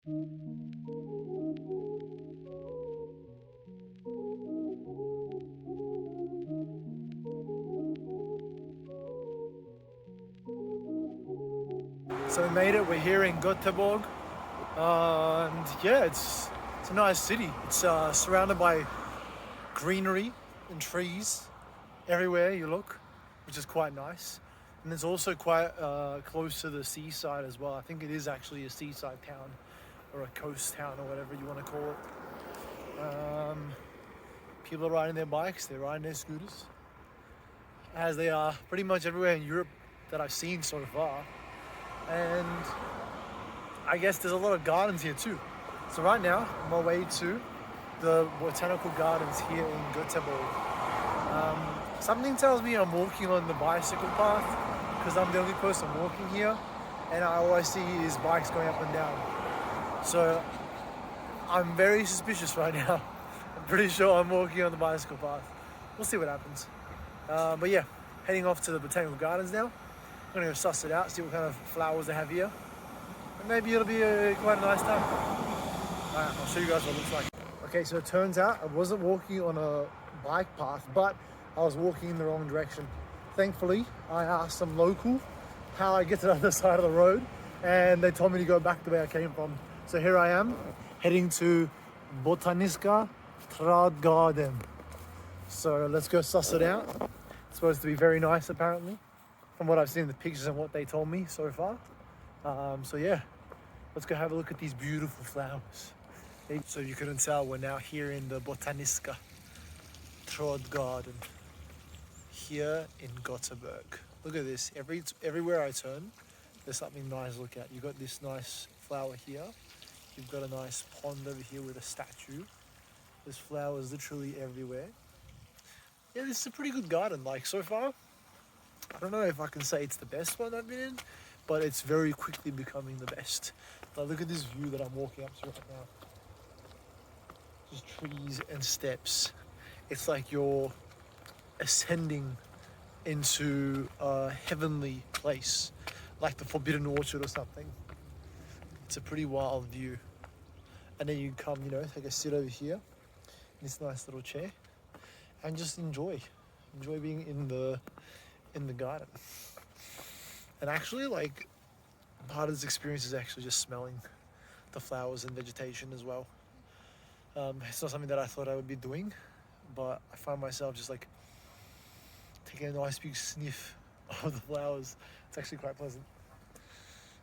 So we made it, we're here in Gothenburg, and yeah, it's a nice city. It's surrounded by greenery and trees everywhere you look, which is quite nice. And it's also quite close to the seaside as well. I think it is actually a seaside town or a coast town or whatever you want to call it. People are riding their bikes, they're riding their scooters, as they are pretty much everywhere in Europe that I've seen so far. And I guess there's a lot of gardens here too. So right now, I'm on my way to the Botanical Gardens here in Gothenburg. Something tells me I'm walking on the bicycle path because I'm the only person walking here, and all I see is bikes going up and down. So I'm very suspicious right now. I'm pretty sure I'm walking on the bicycle path. We'll see what happens. But yeah, heading off to the Botanical Gardens now. I'm gonna go suss it out, see what kind of flowers they have here. And maybe it'll be quite a nice time. Alright, I'll show you guys what it looks like. Okay, so it turns out I wasn't walking on a bike path, but I was walking in the wrong direction. Thankfully, I asked some local how I get to the other side of the road, and they told me to go back the way I came from. So here I am, heading to Botaniska Tradgarden. So let's go suss it out. It's supposed to be very nice, apparently, from what I've seen in the pictures and what they told me so far. So yeah, let's go have a look at these beautiful flowers. So you couldn't tell, we're now here in the Botaniska Tradgarden here in Gothenburg. Look at this, everywhere I turn, there's something nice to look at. You've got this nice flower here. You've got a nice pond over here with a statue. There's flowers literally everywhere. Yeah, this is a pretty good garden, like so far. I don't know if I can say it's the best one I've been in, but it's very quickly becoming the best. Like, look at this view that I'm walking up to right now. Just trees and steps. It's like you're ascending into a heavenly place, like the Forbidden Orchard or something. It's a pretty wild view. And then you come, take a sit over here in this nice little chair and just enjoy being in the garden. And actually, like, part of this experience is actually just smelling the flowers and vegetation as well. It's not something that I thought I would be doing, but I find myself just like taking a nice big sniff of the flowers. It's actually quite pleasant.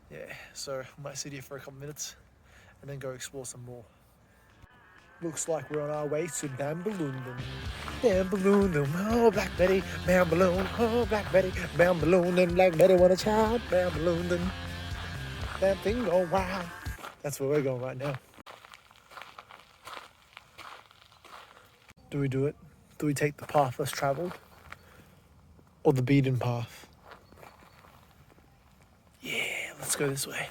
Yeah, so I might sit here for a couple minutes and then go explore some more. Looks like we're on our way to Bambalundum. Bambalundum, oh Black Betty, Bambalund, oh Black Betty, Bambalundum, Black Betty want a child, Bambalundum. That thing go wild. That's where we're going right now. Do we do it? Do we take the path less traveled? Or the beaten path? Yeah, let's go this way.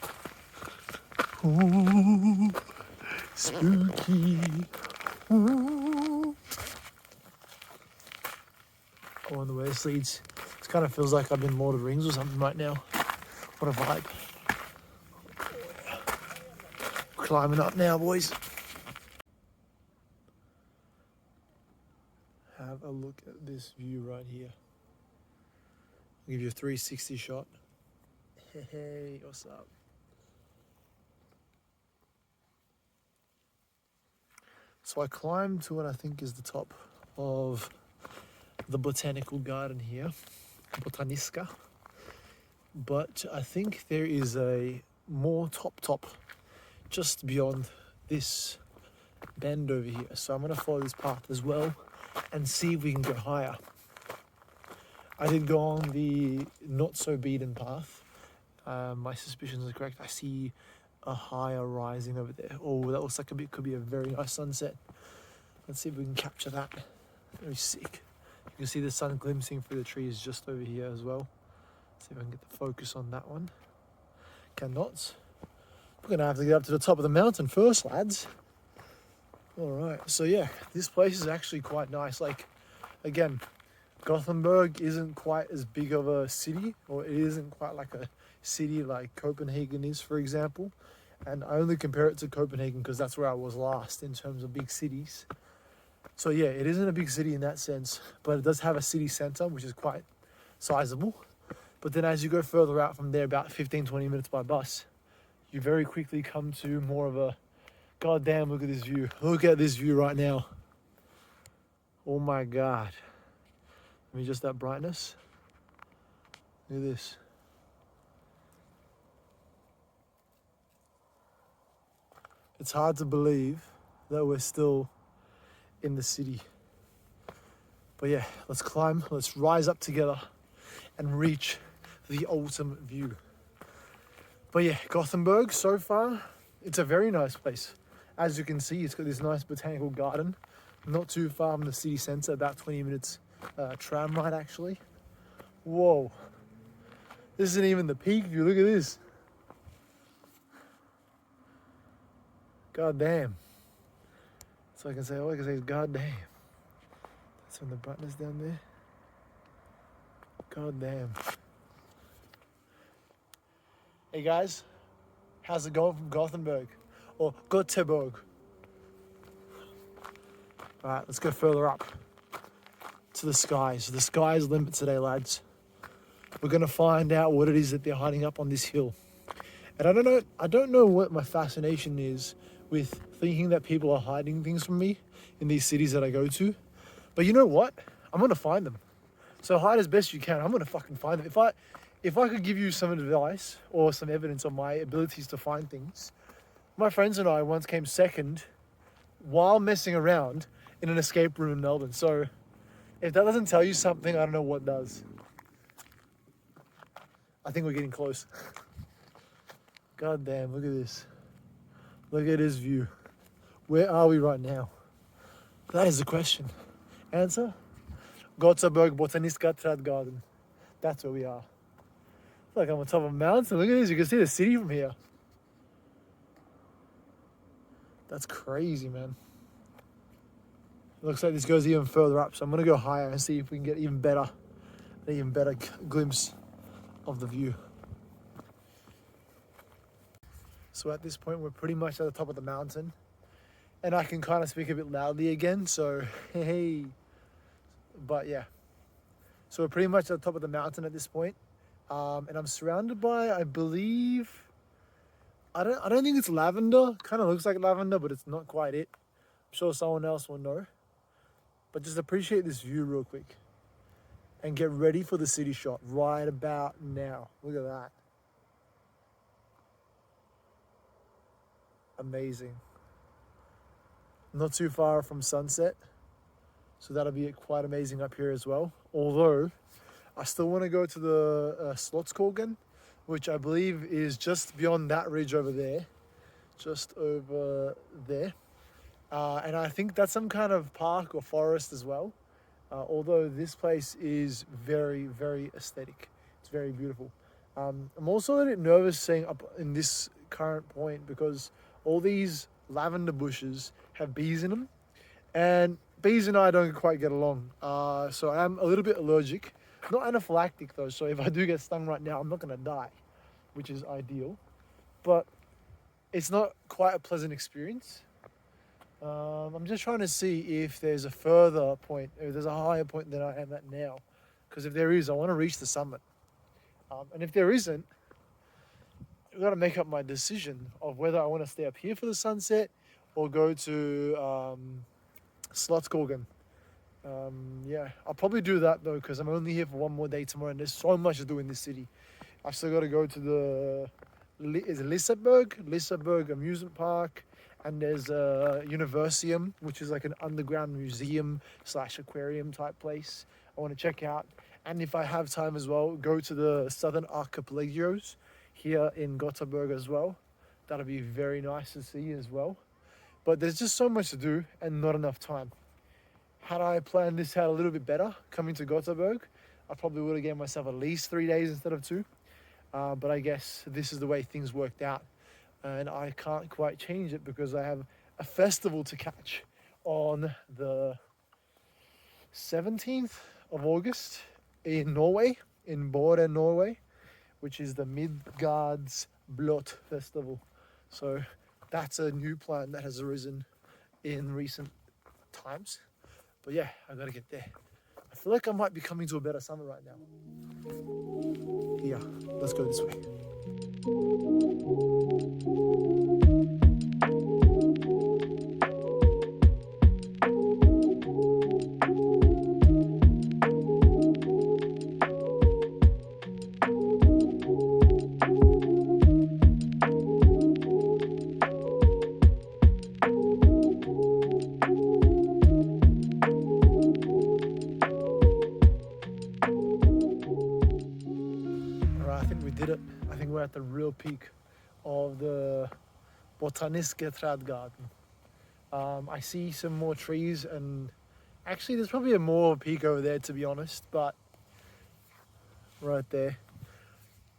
Ooh, spooky. Ooh. I wonder where this leads. It kind of feels like I've been Lord of the Rings or something right now. What a vibe. Climbing up now, boys. Have a look at this view right here. I'll give you a 360 shot. Hey, what's up? So I climbed to what I think is the top of the botanical garden here, Botaniska. But I think there is a more top just beyond this bend over here. So I'm going to follow this path as well and see if we can go higher. I did go on the not so beaten path. My suspicions are correct. I see a higher rising over there. Oh, that looks like could be a very nice sunset. Let's see if we can capture that. Very sick. You can see the sun glimpsing through the trees just over here as well. See if I can get the focus on that one. Cannot. We're gonna have to get up to the top of the mountain first, lads. All right. So yeah, this place is actually quite nice. Like, again, Gothenburg isn't quite as big of a city, or it isn't quite like a city like Copenhagen is, for example. And I only compare it to Copenhagen because that's where I was last in terms of big cities. So yeah, it isn't a big city in that sense, but it does have a city center, which is quite sizable. But then as you go further out from there, about 15-20 minutes by bus, you very quickly come to more of a, goddamn, look at this view. Look at this view right now. Oh my God. I mean, just that brightness. Look at this. It's hard to believe that we're still in the city. But yeah, let's climb, let's rise up together and reach the ultimate view. But yeah, Gothenburg so far, it's a very nice place. As you can see, it's got this nice botanical garden, not too far from the city centre, about 20 minutes tram ride actually. Whoa, this isn't even the peak view, look at this. God damn. So I can say, all I can say is God damn. That's when the brightness down there. God damn. Hey guys, how's it going from Gothenburg? Or Gothenburg? Alright, let's go further up to the skies. The sky's limit today, lads. We're gonna find out what it is that they're hiding up on this hill. And I don't know what my fascination is with thinking that people are hiding things from me in these cities that I go to. But you know what? I'm gonna find them. So hide as best you can. I'm gonna fucking find them. If I could give you some advice or some evidence on my abilities to find things, my friends and I once came second while messing around in an escape room in Melbourne. So if that doesn't tell you something, I don't know what does. I think we're getting close. God damn, look at this. Look at this view. Where are we right now? That is the question. Answer? Gothenburg, Botaniska Tradgarden. That's where we are. It's like I'm on top of a mountain. Look at this, you can see the city from here. That's crazy, man. It looks like this goes even further up, so I'm gonna go higher and see if we can get an even better glimpse of the view. So at this point, we're pretty much at the top of the mountain, and I can kind of speak a bit loudly again, so hey. But yeah, so we're pretty much at the top of the mountain at this point, and I'm surrounded by, I believe, I don't think it's lavender. Kind of looks like lavender, but it's not quite it. I'm sure someone else will know. But just appreciate this view real quick, and get ready for the city shot right about now. Look at that. Amazing. Not too far from sunset, so that'll be quite amazing up here as well. Although I still want to go to the Slottskogen, which I believe is just beyond that ridge over there, just over there, and I think that's some kind of park or forest as well. Although this place is very, very aesthetic. It's very beautiful. I'm also a bit nervous staying up in this current point because all these lavender bushes have bees in them, and bees and I don't quite get along. So I'm a little bit allergic. Not anaphylactic though, so if I do get stung right now, I'm not gonna die, which is ideal. But it's not quite a pleasant experience. I'm just trying to see if there's a further point, if there's a higher point than I am at now. Because if there is, I want to reach the summit. And if there isn't, I've got to make up my decision of whether I want to stay up here for the sunset or go to Slottskogen. Yeah, I'll probably do that though, because I'm only here for one more day tomorrow, and there's so much to do in this city. I've still got to go to the Liseberg amusement park, and there's Unversium, which is like an underground museum / aquarium type place I want to check out. And if I have time as well, go to the Southern Archipelagos here in Gothenburg as well. That'll be very nice to see as well. But there's just so much to do and not enough time. Had I planned this out a little bit better, coming to Gothenburg, I probably would have given myself at least 3 days instead of 2. But I guess this is the way things worked out. And I can't quite change it because I have a festival to catch on the 17th of August in Norway, in Bode, Norway, which is the Midgards Blot Festival. So that's a new plant that has arisen in recent times. But yeah, I gotta get there. I feel like I might be coming to a better summer right now. Yeah, let's go this way. I think we did it. I think we're at the real peak of the Botaniska Tradgarden. I see some more trees, and actually there's probably a more peak over there, to be honest, but right there.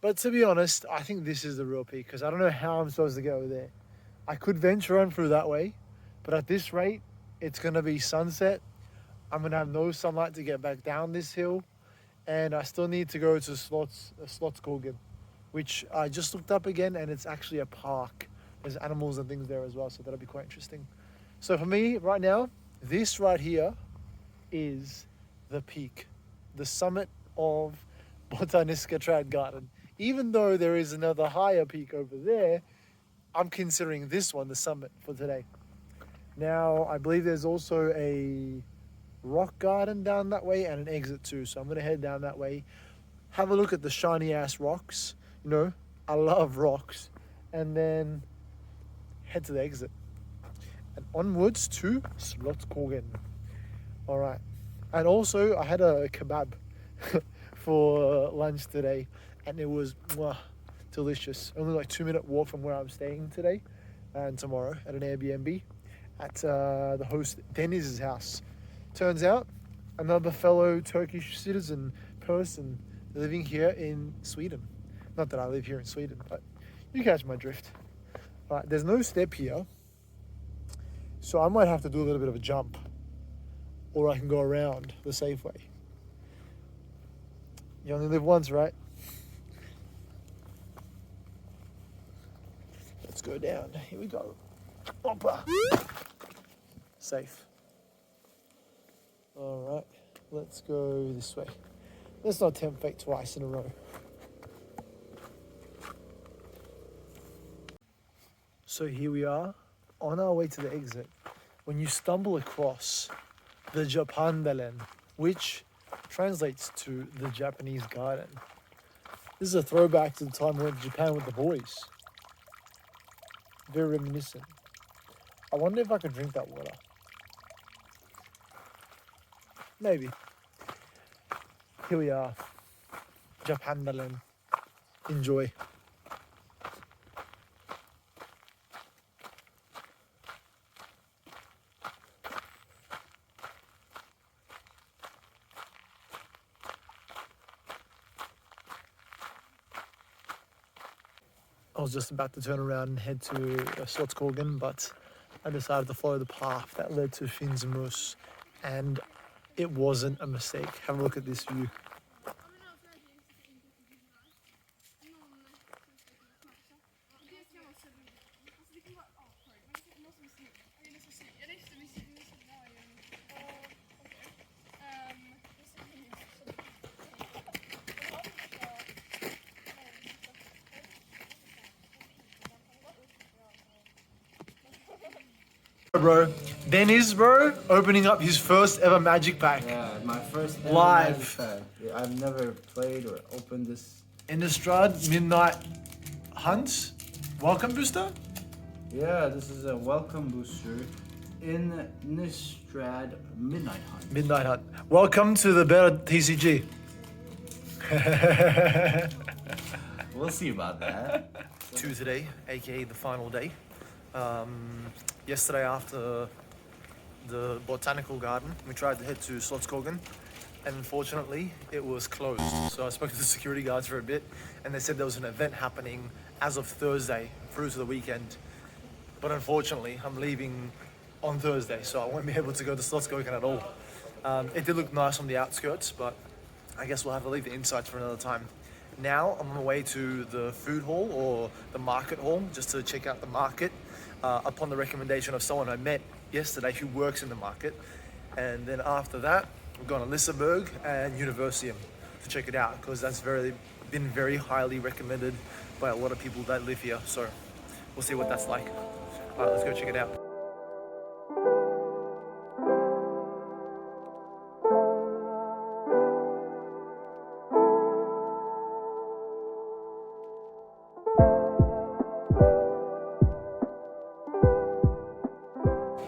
But to be honest, I think this is the real peak because I don't know how I'm supposed to get over there. I could venture on through that way, but at this rate, it's gonna be sunset. I'm gonna have no sunlight to get back down this hill, and I still need to go to Slottskogen, which I just looked up again, and it's actually a park. There's animals and things there as well, so that'll be quite interesting. So for me, right now, this right here is the peak, the summit of Botaniska Tradgarden. Even though there is another higher peak over there, I'm considering this one the summit for today. Now, I believe there's also a rock garden down that way and an exit too, so I'm gonna head down that way, have a look at the shiny ass rocks. You know, I love rocks, and then head to the exit and onwards to Slottskogen. All right, and also I had a kebab for lunch today, and it was delicious. Only like 2-minute walk from where I'm staying today and tomorrow at an Airbnb at the host Deniz's house. Turns out another fellow Turkish citizen person living here in Sweden. Not that I live here in Sweden, but you catch my drift. All right, there's no step here, so I might have to do a little bit of a jump, or I can go around the safe way. You only live once, right? Let's go down. Here we go. Opa. Safe. All right, let's go this way. Let's not tempt fate twice in a row. So here we are, on our way to the exit, when you stumble across the Japandalen, which translates to the Japanese garden. This is a throwback to the time I went to Japan with the boys. Very reminiscent. I wonder if I could drink that water. Maybe. Here we are. Japandalen. Enjoy. I was just about to turn around and head to Slottskogen, but I decided to follow the path that led to Finnsmus, and it wasn't a mistake. Have a look at this view. Bro, Dennis, bro, opening up his first ever magic pack. Yeah, my first ever Live. magic pack. Yeah, I've never played or opened this. Innistrad Midnight Hunt. Welcome booster. Yeah, this is a welcome booster in Innistrad Midnight Hunt. Midnight Hunt. Welcome to the better TCG. We'll see about that. Two today, aka the final day. Yesterday after the botanical garden, we tried to head to Slottskogen, and unfortunately it was closed. So I spoke to the security guards for a bit, and they said there was an event happening as of Thursday through to the weekend. But unfortunately, I'm leaving on Thursday, so I won't be able to go to Slottskogen at all. It did look nice on the outskirts, but I guess we'll have to leave the insides for another time. now I'm on my way to the food hall or the market hall just to check out the market upon the recommendation of someone I met yesterday who works in the market. And then after that, we're going to Liseberg and Unversium to check it out because that's been very highly recommended by a lot of people that live here. So we'll see what that's like. All right, let's go check it out.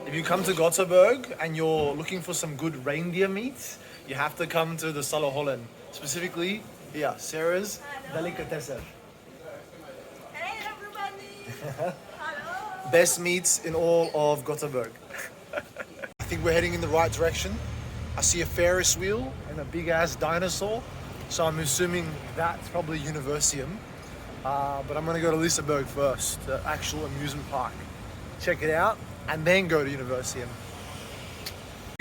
If you come to Gothenburg and you're looking for some good reindeer meat, you have to come to the Salo Holland. Specifically, yeah, Sarah's Delicatessen. Hey everybody! Hello! Best meats in all of Gothenburg. I think we're heading in the right direction. I see a Ferris wheel and a big ass dinosaur. So I'm assuming that's probably Unversium. But I'm gonna go to Liseberg first, the actual amusement park. Check it out and then go to Unversium.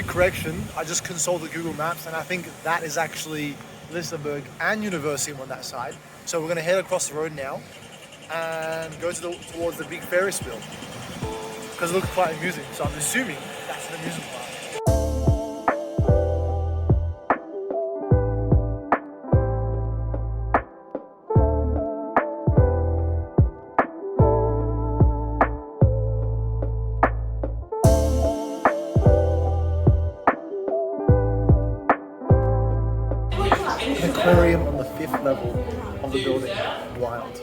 Correction, I just consulted Google Maps and I think that is actually Liseberg and Unversium on that side. So we're gonna head across the road now and go towards the big Ferris wheel because it looks quite amusing. So I'm assuming that's an amusement park. An aquarium on the 5th level of the building. Wild.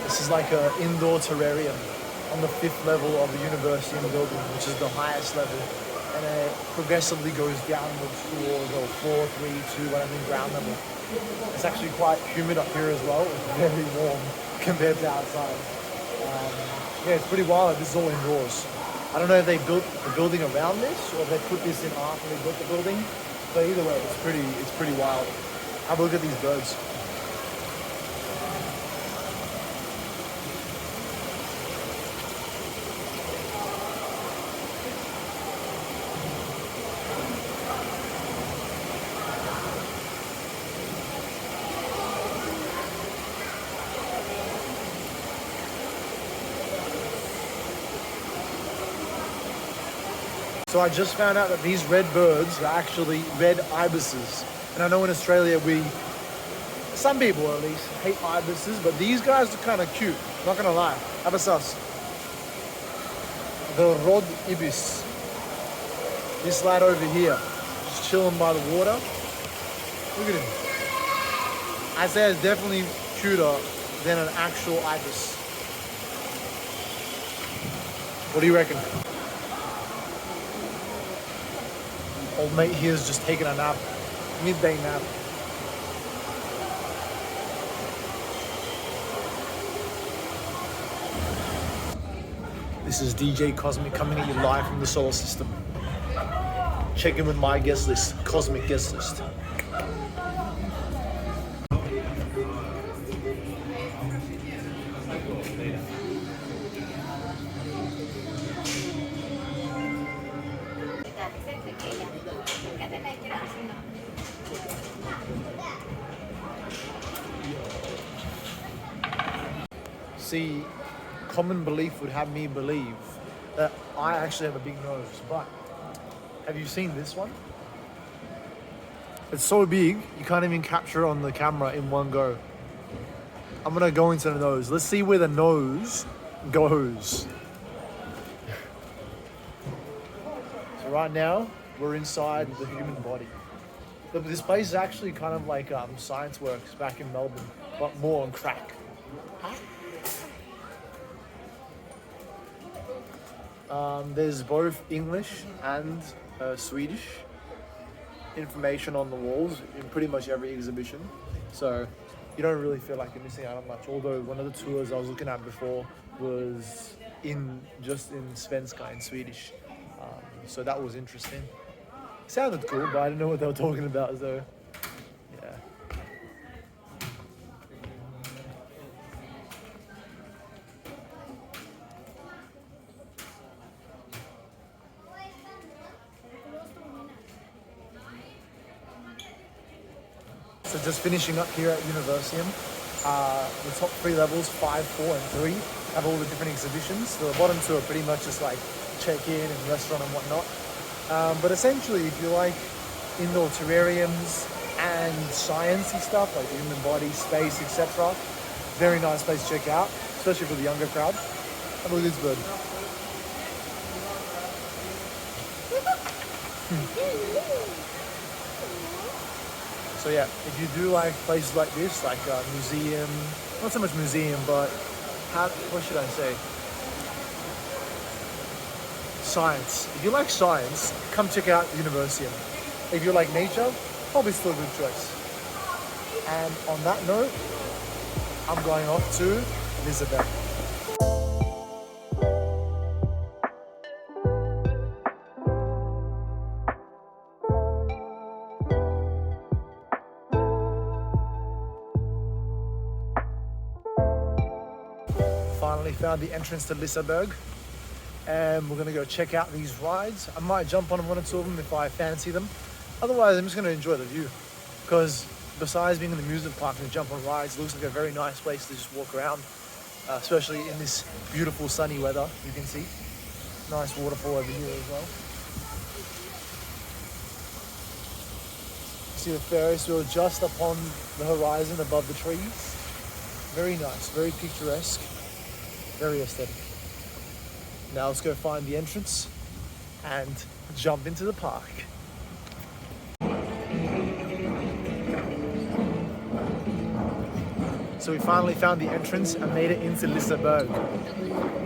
This is like an indoor terrarium on the 5th level of the Universium building, which is the highest level. And it progressively goes downwards towards 4, 3, 2, whatever ground level. It's actually quite humid up here as well. It's very warm compared to outside. Yeah, it's pretty wild. This is all indoors. I don't know if they built the building around this or if they put this in after they built the building. But either way, it's pretty wild. Have a look at these birds. So I just found out that these red birds are actually red ibises. And I know in Australia some people at least, hate ibises, but these guys are kind of cute, not gonna lie. Have a sus. The Rod ibis. This lad over here, just chilling by the water. Look at him. I'd say it's definitely cuter than an actual ibis. What do you reckon? Old mate here's just taking a nap, midday nap. This is DJ Cosmic coming at you live from the solar system. Check in with my guest list, Cosmic guest list. See, common belief would have me believe that I actually have a big nose, but have you seen this one? It's so big, you can't even capture it on the camera in one go. I'm gonna go into the nose. Let's see where the nose goes. So right now, we're inside the human body. This place is actually kind of like Science Works back in Melbourne, but more on crack. There's both English and Swedish information on the walls in pretty much every exhibition. So you don't really feel like you're missing out on much. Although one of the tours I was looking at before was just in Svenska, in Swedish. So that was interesting. It sounded cool, but I didn't know what they were talking about, so yeah. So just finishing up here at Unversium. The top 3 levels, 5, 4 and 3, have all the different exhibitions. The bottom 2 are pretty much just like check-in and restaurant and whatnot. But essentially, if you like indoor terrariums and sciencey stuff like the human body, space, etc., very nice place to check out, especially for the younger crowd. Have a look at this bird. So yeah, if you do like places like this, like a museum, not so much museum, but what should I say? Science. If you like science, come check out Unversium. If you like nature, probably still a good choice. And on that note, I'm going off to Liseberg. Finally found the entrance to Liseberg, and we're gonna go check out these rides. I might jump on 1 or 2 of them if I fancy them. Otherwise, I'm just gonna enjoy the view, because besides being in the amusement park and jump on rides, it looks like a very nice place to just walk around, especially in this beautiful sunny weather. You can see nice waterfall over here as well. See the Ferris wheel just upon the horizon above the trees. Very nice, very picturesque. Very aesthetic. Now let's go find the entrance and jump into the park. So we finally found the entrance and made it into Liseberg.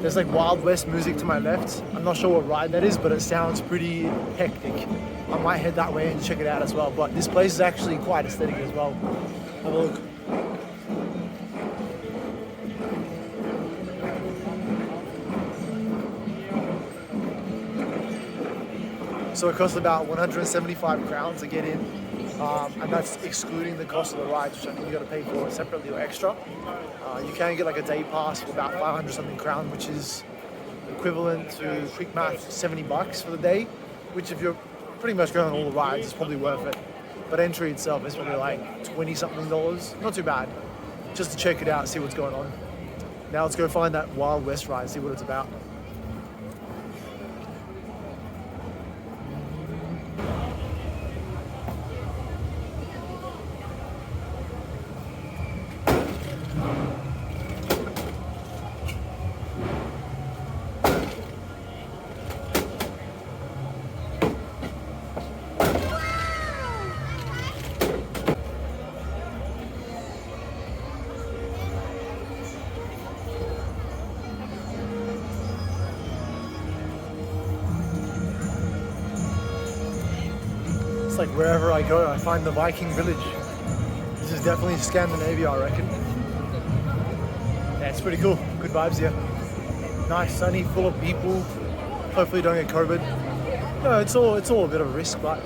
There's like Wild West music to my left. I'm not sure what ride that is, but it sounds pretty hectic. I might head that way and check it out as well. But this place is actually quite aesthetic as well. Have a look. So it costs about 175 crowns to get in, and that's excluding the cost of the rides, which I think you got to pay for separately or extra. You can get like a day pass for about 500 something crown, which is equivalent to quick math 70 bucks for the day, which if you're pretty much going on all the rides, it's probably worth it. But entry itself is probably like 20 something dollars, not too bad, just to check it out, see what's going on. Now let's go find that Wild West ride, see what it's about. Like wherever I go, I find the Viking village. This is definitely Scandinavia, I reckon. Yeah, it's pretty cool. Good vibes here. Nice, sunny, full of people. Hopefully don't get COVID. No, it's all a bit of a risk, but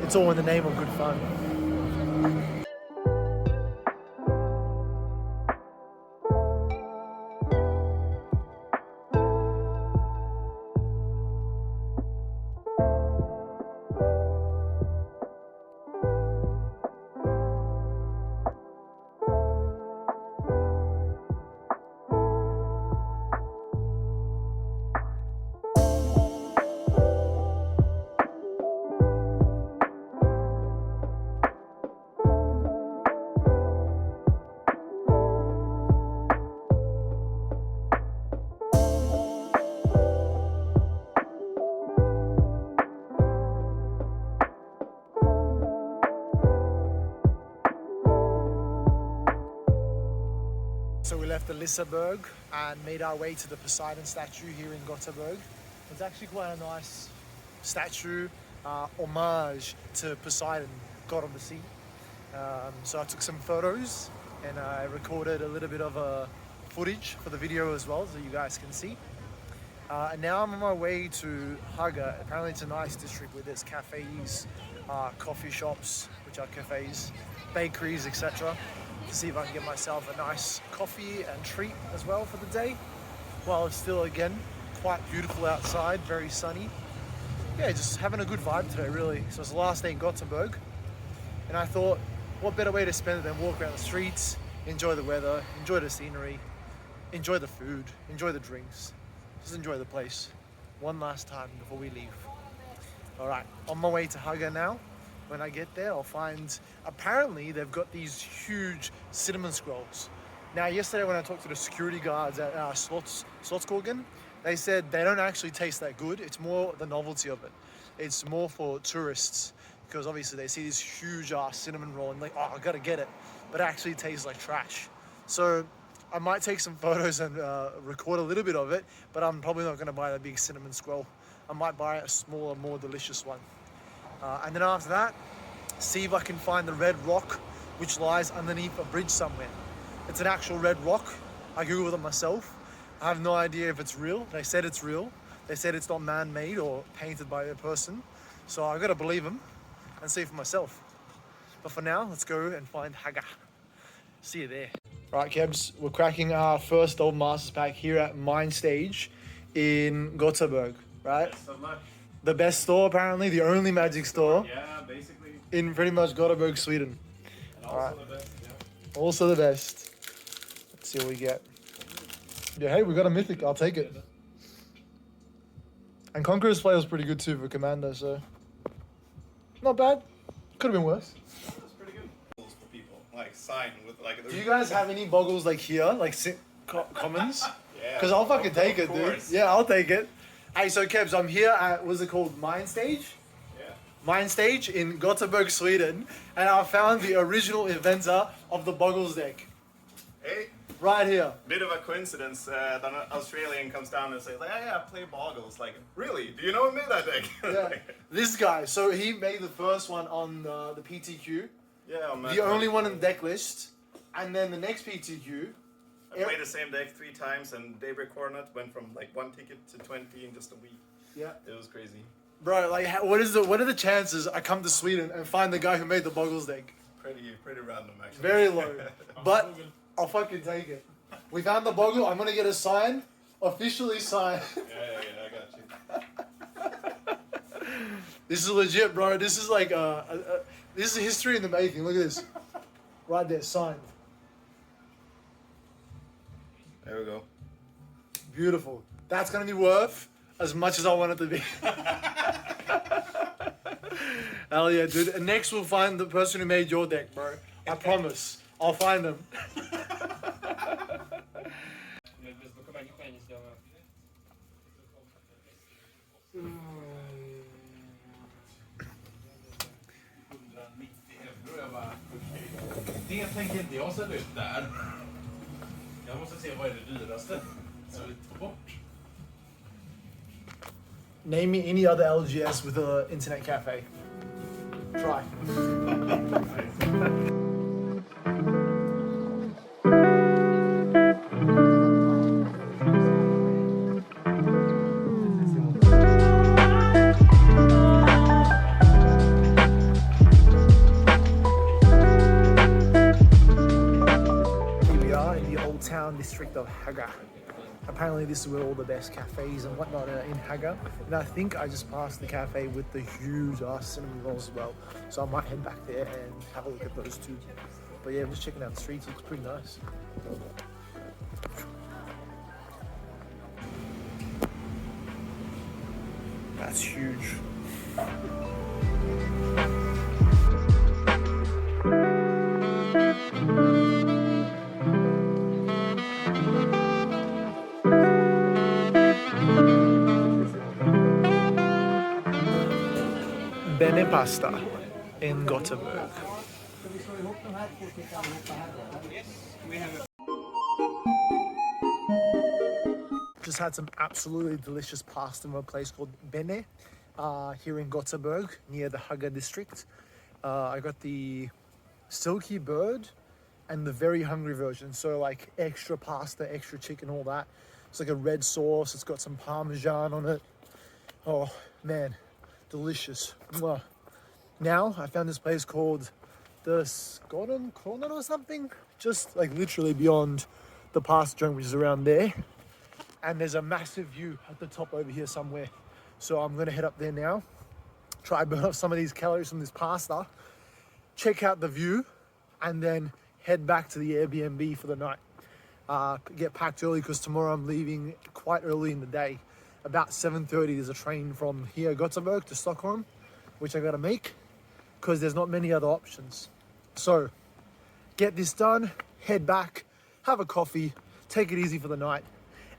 it's all in the name of good fun. So we left the Liseberg and made our way to the Poseidon statue here in Gothenburg. It's actually quite a nice statue, homage to Poseidon, god of the sea. So I took some photos and I recorded a little bit of footage for the video as well, so you guys can see. And now I'm on my way to Haga. Apparently it's a nice district where there's cafes, coffee shops, which are cafes, bakeries, etc. To see if I can get myself a nice coffee and treat as well for the day, while it's still, again, quite beautiful outside, very sunny. Yeah, just having a good vibe today, really. So it's the last day in Gothenburg, and I thought, what better way to spend it than walk around the streets, enjoy the weather, enjoy the scenery, enjoy the food, enjoy the drinks, just enjoy the place one last time before we leave. All right, on my way to Haga now. When I get there, I'll find, apparently they've got these huge cinnamon scrolls. Now, yesterday when I talked to the security guards at Slottskogen, they said they don't actually taste that good. It's more the novelty of it. It's more for tourists because obviously they see this huge cinnamon roll and like, oh, I gotta get it. But it actually tastes like trash. So I might take some photos and record a little bit of it, but I'm probably not gonna buy the big cinnamon scroll. I might buy a smaller, more delicious one. And then after that, see if I can find the red rock which lies underneath a bridge somewhere. It's an actual red rock. I googled it myself. I have no idea if it's real. They said it's real. They said it's not man-made or painted by a person. So I gotta believe them and see for myself. But for now, let's go and find Haga. See you there. All right, Kebs, we're cracking our first Old Masters pack here at Mine Stage in Gothenburg, right? Best of luck. The best store, apparently, the only magic store Yeah, basically. in pretty much Gothenburg, Sweden. And also Alright. the best, yeah. Also the best. Let's see what we get. Yeah, hey, we got a mythic. I'll take it. And Conqueror's play was pretty good too for Commander, so not bad. Could have been worse. That's pretty good. For people, like sign with like. Do you guys have any boggles like here, like commons? Yeah. Because I'll fucking take it, dude. course. Yeah, I'll take it. Hey, so Kebs, I'm here at, what's it called, Mine Stage? Yeah. Mine Stage in Gothenburg, Sweden, and I found the original inventor of the boggles deck. Hey, Right here. bit of a coincidence that an Australian comes down and says like, yeah, I play boggles. Like, really? Do you know who made that deck? Yeah. This guy, so he made the first one on the PTQ, Yeah. I'm the only one in the deck list, and then the next PTQ. I played the same deck 3 times, and Daybreak Coronet went from like 1 ticket to 20 in just a week. Yeah. It was crazy. Bro, like, what are the chances I come to Sweden and find the guy who made the boggles deck? Pretty random actually. Very low. But I'll fucking take it. We found the boggle. I'm gonna get a sign, officially signed. Yeah, I got you. This is legit, bro. This is like this is history in the making. Look at this, right there, signed. There we go. Beautiful. That's gonna be worth as much as I want it to be. Hell yeah, dude. And next we'll find the person who made your deck, bro. I promise. I'll find them. Det tänker inte jag sätta ut där. Jag måste se vad är det dyraste. Så vi tar bort. Name me any other LGS with an internet cafe. Try. Here we are in the old town district of Haga. Apparently this is where all the best cafes and whatnot are in Haga. And I think I just passed the cafe with the huge cinnamon rolls as well. So I might head back there and have a look at those too. But yeah, I'm just checking out the streets. It looks pretty nice. That's huge. Bene Pasta in Gothenburg. Just had some absolutely delicious pasta from a place called Bene here in Gothenburg near the Haga district. I got the silky bird and the very hungry version. So like extra pasta, extra chicken, all that. It's like a red sauce. It's got some Parmesan on it. Oh man, delicious. Mwah. Now I found this place called the Stockholme or something. Just like literally beyond the pasta joint, which is around there. And there's a massive view at the top over here somewhere. So I'm gonna head up there now, try burn off some of these calories from this pasta, check out the view, and then head back to the Airbnb for the night. Get packed early because tomorrow I'm leaving quite early in the day. About 7:30 there's a train from here, Gothenburg, to Stockholm, which I gotta make because there's not many other options. So get this done, head back, have a coffee, take it easy for the night,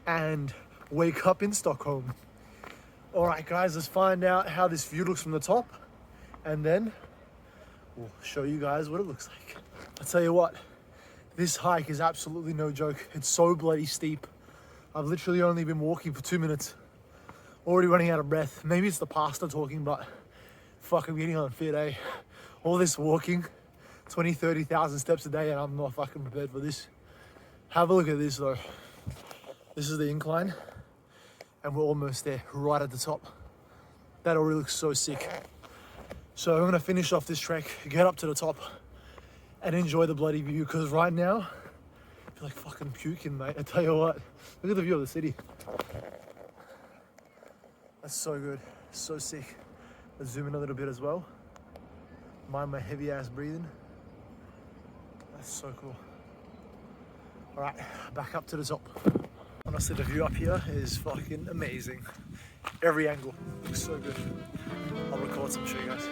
and wake up in Stockholm. All right, guys, let's find out how this view looks from the top, and then we'll show you guys what it looks like. I'll tell you what, this hike is absolutely no joke. It's so bloody steep. I've literally only been walking for 2 minutes. Already running out of breath. Maybe it's the pasta talking, but fuck, I'm getting unfit, eh? All this walking, 20, 30,000 steps a day, and I'm not fucking prepared for this. Have a look at this though. This is the incline, and we're almost there, right at the top. That already looks so sick. So I'm gonna finish off this trek, get up to the top, and enjoy the bloody view, because right now, I feel like fucking puking, mate. I tell you what, look at the view of the city. That's so good, so sick. Let's zoom in a little bit as well. Mind my heavy ass breathing. That's so cool. All right, back up to the top. Honestly, the view up here is fucking amazing. Every angle looks so good. I'll record some, show you guys.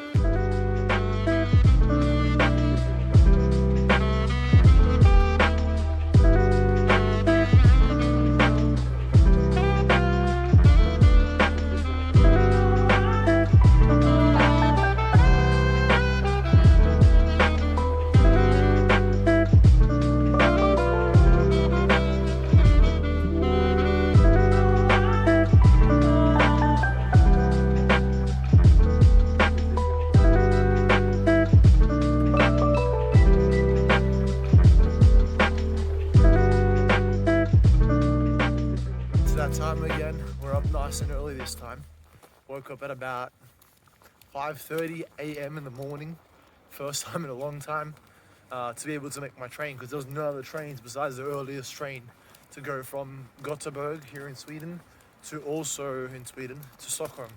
Time again. We're up nice and early this time. Woke up at about 5:30 a.m. in the morning. First time in a long time to be able to make my train, because there was no other trains besides the earliest train to go from Gothenburg here in Sweden to also in Sweden to Stockholm.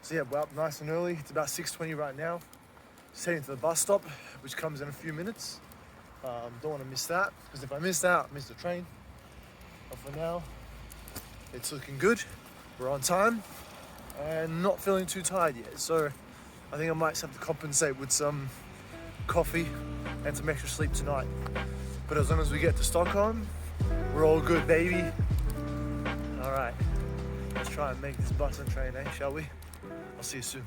So yeah, we're up nice and early. It's about 6:20 right now. Just heading to the bus stop, which comes in a few minutes. Don't want to miss that, because if I miss that, I miss the train. But for now, it's looking good. We're on time and not feeling too tired yet. So I think I might just have to compensate with some coffee and some extra sleep tonight. But as long as we get to Stockholm, we're all good, baby. All right, let's try and make this bus and train, shall we? I'll see you soon.